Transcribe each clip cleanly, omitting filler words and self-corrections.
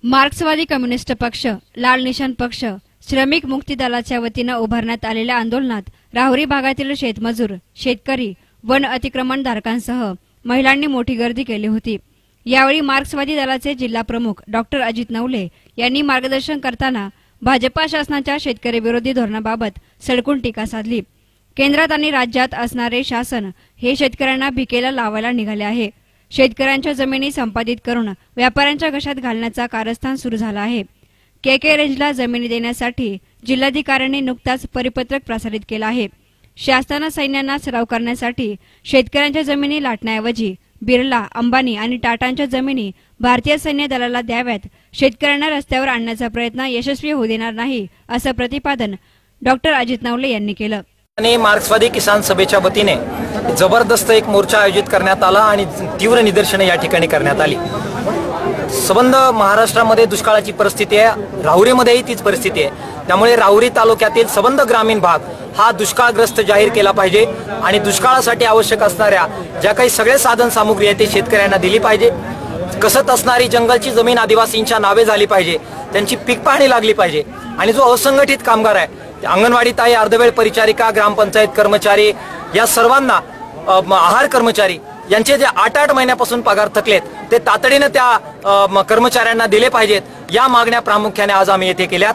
मार्क्सवादी कम्युनिस्ट पक्ष, लाल निशाण पक्ष, श्रमिक मुक्ती दलाच्या वतीने उभारण्यात आलेल्या आंदोलनात राहुरी भागातील शेतमजूर, शेतकरी, वन अतिक्रमणधारकांसह महिलांनी मोठी गर्दी केली होती। यावेळी मार्क्सवादी दलाचे जिल्हा प्रमुख डॉक्टर अजित नवले यांनी मार्गदर्शन करताना भाजपा शासनाच्या शेतकरी विरोधी धोरणाबाबत सडकून टीका साधली। केंद्रात आणि राज्यात असणारे शासन हे शेतकऱ्यांना भिकेला लावायला निघाले आहे। शेतकऱ्यांच्या जमिनी संपादित करून व्यापाऱ्यांच्या घशात घालण्याचा कारस्थान सुरू झाला आहे। के रेंजला जमिनी देण्यासाठी जिल्हाधिकाऱ्यांनी नुकताच परिपत्रक प्रसारित केला आहे। शासनाने सैन्यांना सराव करण्यासाठी शेतकऱ्यांच्या जमिनी लाटण्याऐवजी बिर्ला, अंबानी आणि टाटांच्या जमिनी भारतीय सैन्य दलाला द्याव्यात। शेतकऱ्यांना रस्त्यावर आणण्याचा प्रयत्न यशस्वी होऊ देणार नाही, असं प्रतिपादन डॉक्टर अजित नवले यांनी केलं। मार्क्सवादी किसान सभेच्या वतीने जबरदस्त एक मोर्चा आयोजित करण्यात आला आणि तीव्र निदर्शने या ठिकाणी करण्यात आली। संबंध महाराष्ट्रामध्ये दुष्काळाची परिस्थिती आहे, राहुरीमध्येही तीच परिस्थिती आहे। त्यामुळे राहुरी तालुक्यातील संबंध ग्रामीण भाग हा दुष्काळग्रस्त जाहीर केला पाहिजे आणि दुष्काळासाठी आवश्यक असणाऱ्या ज्या काही सगळे साधन सामुग्री आहे ते शेतकऱ्यांना दिली पाहिजे। कसत असणारी जंगलची जमीन आदिवासींच्या नावे झाली पाहिजे, त्यांची पीक पाहणी लागली पाहिजे आणि जो असंघटित कामगार आहे, अंगणवाडी ताई, अर्धवेळ परिचारिका, ग्रामपंचायत कर्मचारी या सर्वांना, आहार कर्मचारी यांचे जे 8-8 महिन्यापासून पगार थकलेत ते तातडीने त्या कर्मचाऱ्यांना दिले पाहिजेत। या मागण्या प्रामुख्याने आज आम्ही येथे केल्यात।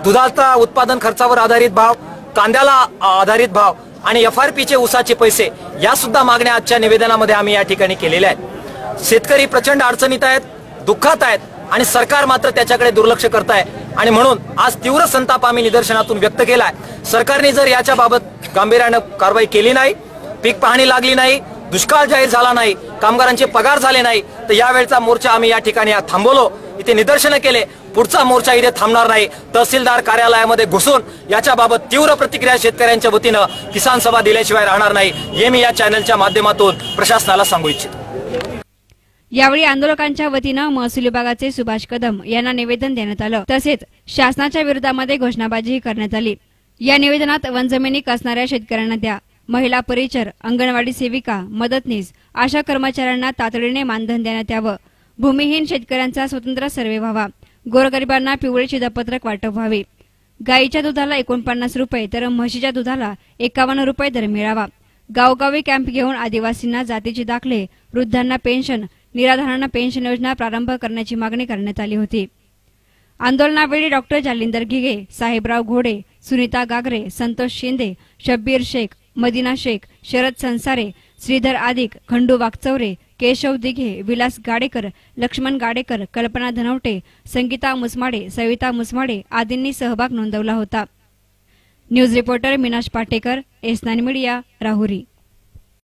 दुधाचा उत्पादन खर्चावर आधारित भाव, कांद्याला आधारित भाव आणि FRPचे ऊसाचे पैसे या सुद्धा मागण्या आजच्या निवेदनामध्ये आम्ही या ठिकाणी केलेल्या आहेत। शेतकरी प्रचंड अडचणीत आहेत, दुःखात आहेत आणि सरकार मात्र त्याच्याकडे दुर्लक्ष करत आहे आणि म्हणून आज तीव्र संताप आम्ही निदर्शनातून व्यक्त केलाय। सरकारने जर याच्या बाबत गांभीर्याने कारवाई केली नाही, पीक पाहणी लागली नाही, दुष्काळ जाहीर झाला नाही, कामगारांचे पगार झाले नाही, तर यावेळचा मोर्चा आम्ही या ठिकाणी थांबवलो, इथे निदर्शनं केले। पुढचा मोर्चा इथे थांबणार नाही। तहसीलदार कार्यालयामध्ये घुसून याच्या बाबत तीव्र प्रतिक्रिया शेतकऱ्यांच्या वतीनं किसान सभा दिल्याशिवाय राहणार नाही, हे मी या चॅनलच्या माध्यमातून प्रशासनाला सांगू इच्छितो। यावेळी आंदोलकांच्या वतीनं महसूल विभागाचे सुभाष कदम यांना निवेदन देण्यात आलं, तसेच शासनाच्या विरोधामध्ये घोषणाबाजी करण्यात आली। या निवेदनात वन जमिनी कसणाऱ्या शेतकऱ्यांना द्या, महिला परिचर, अंगणवाडी सेविका, मदतनीस अशा कर्मचाऱ्यांना तातडीने मानधन देण्यात यावं, भूमिहीन शेतकऱ्यांचा स्वतंत्र सर्वे व्हावा, गोरगरिबांना पिवळे शिधापत्रक वाटप व्हावे, गायीच्या दुधाला 49 रुपये तर म्हशीच्या दुधाला 51 रुपये दर मिळावा, गावोगावी कॅम्प घेऊन आदिवासींना जातीचे दाखले, वृद्धांना पेन्शन, निराधारांना पेन्शन योजना प्रारंभ करण्याची मागणी करण्यात आली होती। आंदोलनावेळी डॉक्टर जालिंदर घिगे, साहेबराव घोडे, सुनीता गागरे, संतोष शिंदे, शब्बीर शेख, मदिना शेख, शरद संसारे, श्रीधर आदिक, खंडू वागचौरे, केशव दिघे, विलास गाडेकर, लक्ष्मण गाडेकर, कल्पना धनवटे, संगीता मुसमाडे, सविता मुसमाडे आदींनी सहभाग नोंदवला होता। News reporter Minash Patekar, S9 media, Rahuri.